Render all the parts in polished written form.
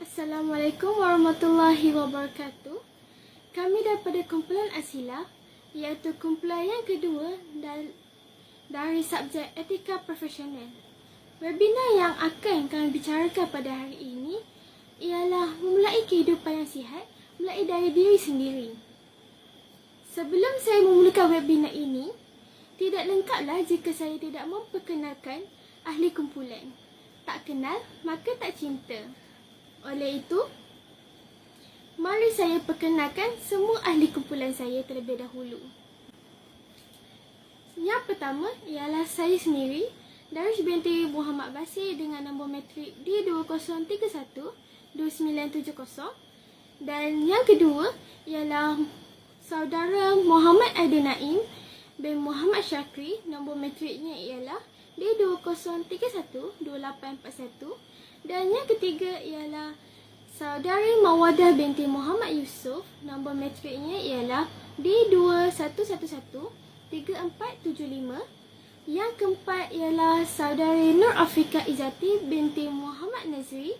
Assalamualaikum warahmatullahi wabarakatuh. Kami daripada kumpulan Asila, iaitu kumpulan yang kedua dari subjek etika profesional. Webinar yang akan kami bicarakan pada hari ini ialah memulai kehidupan yang sihat mulai dari diri sendiri. Sebelum saya memulakan webinar ini, tidak lengkaplah jika saya tidak memperkenalkan ahli kumpulan. Tak kenal, maka tak cinta. Oleh itu, mari saya perkenalkan semua ahli kumpulan saya terlebih dahulu. Yang pertama ialah saya sendiri, Darwish binti Muhammad Basir dengan nombor matrik D20312970. Dan yang kedua ialah saudara Muhammad Aidil Naim bin Muhammad Syakri, nombor matriknya ialah D20312841. Dan yang ketiga ialah saudari Mawadah binti Muhammad Yusof, nombor matriknya ialah D21113475. Yang keempat ialah saudari Nur Afrika Izati binti Muhammad Nazri,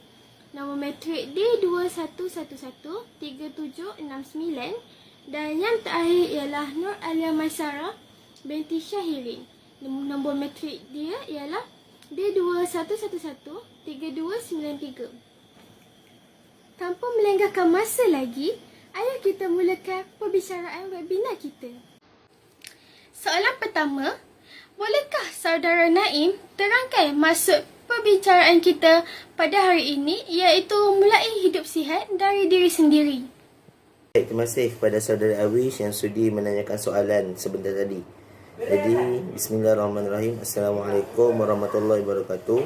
nombor matrik D21113769. Dan yang terakhir ialah Nur Alia Maisara binti Syahirin, nombor matrik dia ialah D21113293. Tanpa melengahkan masa lagi, ayo kita mulakan perbicaraan webinar kita. Soalan pertama, bolehkah saudara Naim terangkan maksud perbicaraan kita pada hari ini, iaitu mulai hidup sihat dari diri sendiri? Terima kasih kepada saudara Awish yang sudi menanyakan soalan sebentar tadi. Jadi, bismillahirrahmanirrahim. Assalamualaikum warahmatullahi wabarakatuh.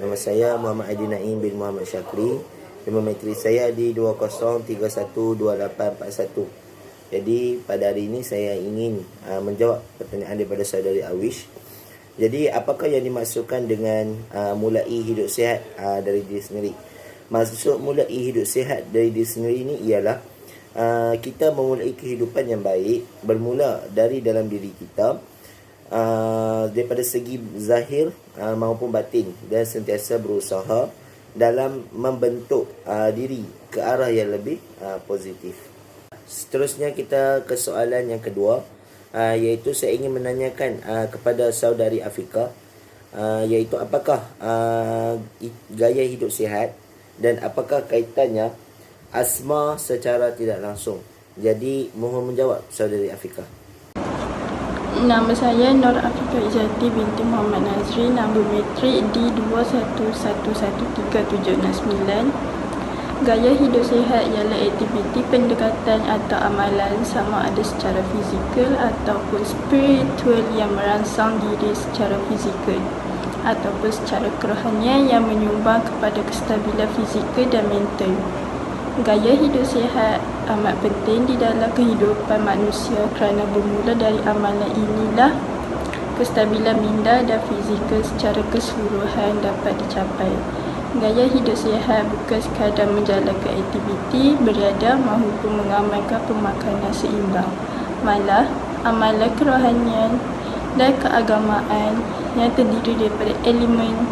Nama saya Muhammad Aidil Naim bin Muhammad Syakri. Nombor matrik saya di 20312841. Jadi, pada hari ini saya ingin menjawab pertanyaan daripada saudari Awish. Jadi, apakah yang dimaksudkan dengan mulai hidup sihat dari diri sendiri? Maksud mulai hidup sihat dari diri sendiri ini ialah kita memulai kehidupan yang baik bermula dari dalam diri kita, daripada segi zahir maupun batin, dan sentiasa berusaha dalam membentuk diri ke arah yang lebih positif. Seterusnya kita ke soalan yang kedua, iaitu saya ingin menanyakan kepada saudari Afika, iaitu apakah gaya hidup sihat dan apakah kaitannya asma secara tidak langsung. Jadi mohon menjawab saudari Afika. Nama saya Nur Afrika Izati binti Muhammad Nazri, nombor matrik D21113769. Gaya hidup sihat ialah aktiviti pendekatan atau amalan sama ada secara fizikal ataupun spiritual yang merangsang diri secara fizikal ataupun secara kerohanian yang menyumbang kepada kestabilan fizikal dan mental. Gaya hidup sihat amat penting di dalam kehidupan manusia kerana bermula dari amalan inilah kestabilan minda dan fizikal secara keseluruhan dapat dicapai. Gaya hidup sihat bukan sekadar menjalankan aktiviti beriadah maupun mengamalkan pemakanan seimbang. Malah, amalan kerohanian dan keagamaan yang terdiri daripada elemen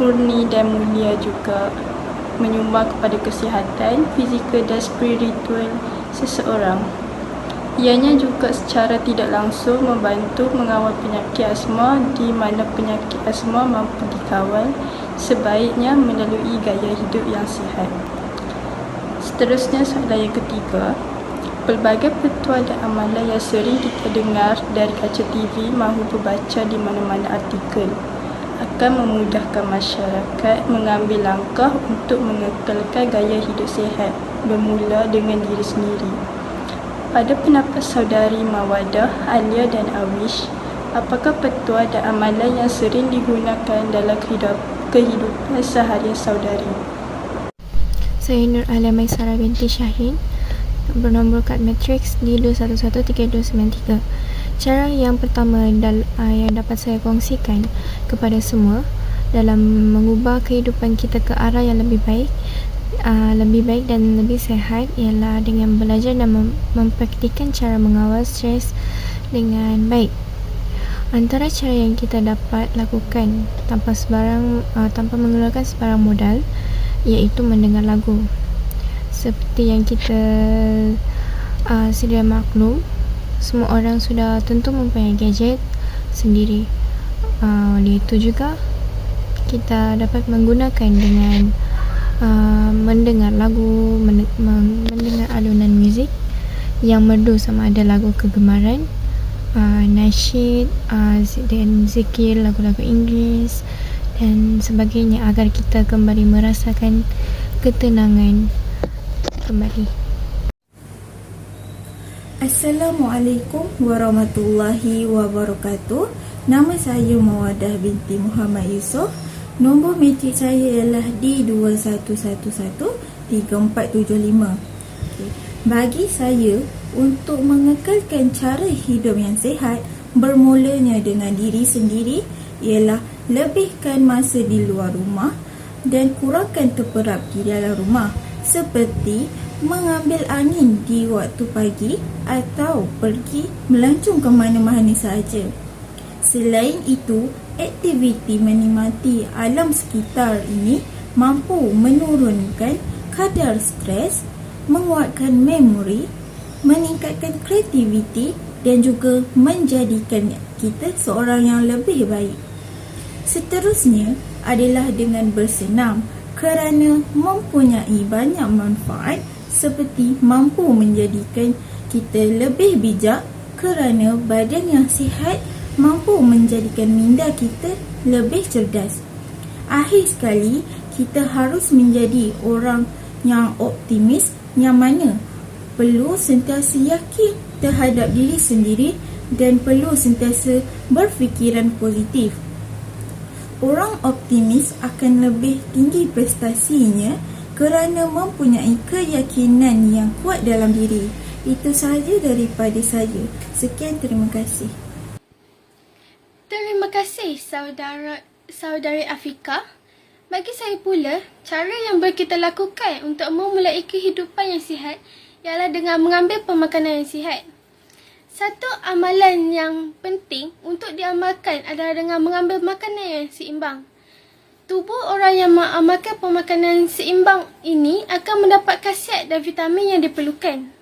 murni dan mulia juga menyumbang kepada kesihatan fizikal dan spiritual seseorang. Ianya juga secara tidak langsung membantu mengawal penyakit asma, di mana penyakit asma mampu dikawal sebaiknya melalui gaya hidup yang sihat. Seterusnya soalan yang ketiga, pelbagai petua dan amalan yang sering kita dengar dari kaca TV maupun baca di mana-mana artikel akan memudahkan masyarakat mengambil langkah untuk mengekalkan gaya hidup sihat bermula dengan diri sendiri. Pada pendapat saudari Mawadah, Alia dan Awish, apakah petua dan amalan yang sering digunakan dalam kehidupan seharian saudari? Saya Nur Alia Maisara binti Syahin, bernombor kad matriks D21113293. Cara yang pertama yang dapat saya kongsikan kepada semua dalam mengubah kehidupan kita ke arah yang lebih baik dan lebih sihat ialah dengan belajar dan mempraktikkan cara mengawal stres dengan baik. Antara cara yang kita dapat lakukan tanpa mengeluarkan sebarang modal, iaitu mendengar lagu. Seperti yang kita sedia maklum, semua orang sudah tentu mempunyai gadget sendiri. Oleh itu juga kita dapat menggunakan dengan mendengar lagu, mendengar alunan muzik yang merdu, sama ada lagu kegemaran, nasyid, dan zikir, lagu-lagu Inggeris dan sebagainya, agar kita kembali merasakan ketenangan kembali. Assalamualaikum warahmatullahi wabarakatuh. Nama saya Mawadah binti Muhammad Yusof. Nombor matrik saya ialah D21113475. Bagi saya, untuk mengekalkan cara hidup yang sihat, bermulanya dengan diri sendiri ialah lebihkan masa di luar rumah dan kurangkan terperap di dalam rumah, seperti mengambil angin di waktu pagi atau pergi melancong ke mana-mana sahaja. Selain itu, aktiviti menikmati alam sekitar ini mampu menurunkan kadar stres, menguatkan memori, meningkatkan kreativiti dan juga menjadikan kita seorang yang lebih baik. Seterusnya adalah dengan bersenam, kerana mempunyai banyak manfaat, seperti mampu menjadikan kita lebih bijak, kerana badan yang sihat mampu menjadikan minda kita lebih cerdas. Akhir sekali, kita harus menjadi orang yang optimis, yang mana perlu sentiasa yakin terhadap diri sendiri dan perlu sentiasa berfikiran positif. Orang optimis akan lebih tinggi prestasinya kerana mempunyai keyakinan yang kuat dalam diri. Itu sahaja daripada saya. Sekian, terima kasih. Terima kasih saudari Afika. Bagi saya pula, cara yang kita lakukan untuk memulai kehidupan yang sihat ialah dengan mengambil pemakanan yang sihat. Satu amalan yang penting untuk diamalkan adalah dengan mengambil makanan yang seimbang. Tubuh orang yang mengamalkan pemakanan seimbang ini akan mendapat khasiat dan vitamin yang diperlukan.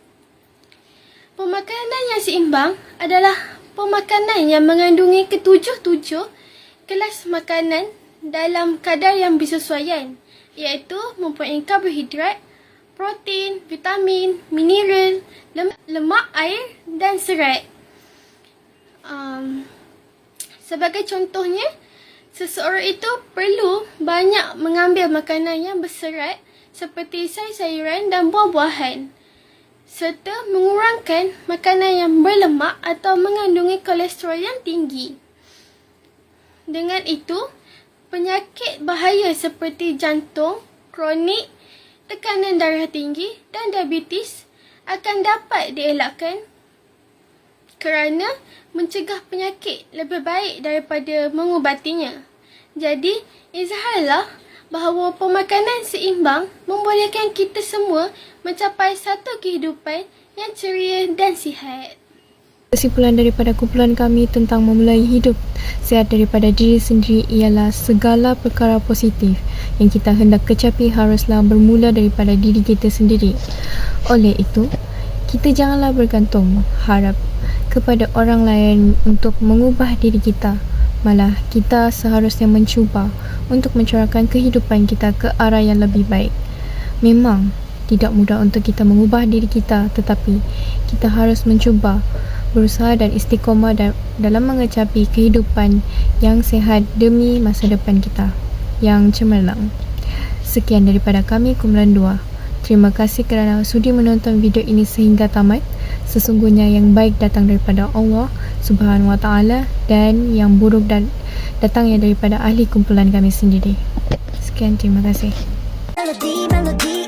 Pemakanan yang seimbang adalah pemakanan yang mengandungi ketujuh kelas makanan dalam kadar yang bersesuaian, iaitu mempunyai karbohidrat, protein, vitamin, mineral, lemak, air dan serat. Sebagai contohnya, seseorang itu perlu banyak mengambil makanan yang berserat seperti sayur-sayuran dan buah-buahan, serta mengurangkan makanan yang berlemak atau mengandungi kolesterol yang tinggi. Dengan itu, penyakit bahaya seperti jantung, kronik, tekanan darah tinggi dan diabetes akan dapat dielakkan, kerana mencegah penyakit lebih baik daripada mengubatinya. Jadi, izharlah bahawa pemakanan seimbang membolehkan kita semua mencapai satu kehidupan yang ceria dan sihat. Kesimpulan daripada kumpulan kami tentang memulai hidup sihat daripada diri sendiri ialah segala perkara positif yang kita hendak kecapi haruslah bermula daripada diri kita sendiri. Oleh itu, kita janganlah bergantung harap kepada orang lain untuk mengubah diri kita. Malah, kita seharusnya mencuba untuk mencorahkan kehidupan kita ke arah yang lebih baik. Memang tidak mudah untuk kita mengubah diri kita, tetapi kita harus mencuba, berusaha dan istiqomah dalam mengecapi kehidupan yang sihat demi masa depan kita yang cemerlang. Sekian daripada kami, kumpulan 2. Terima kasih kerana sudi menonton video ini sehingga tamat. Sesungguhnya yang baik datang daripada Allah Subhanahu Wa Taala dan yang buruk datangnya daripada ahli kumpulan kami sendiri. Sekian, terima kasih. Melody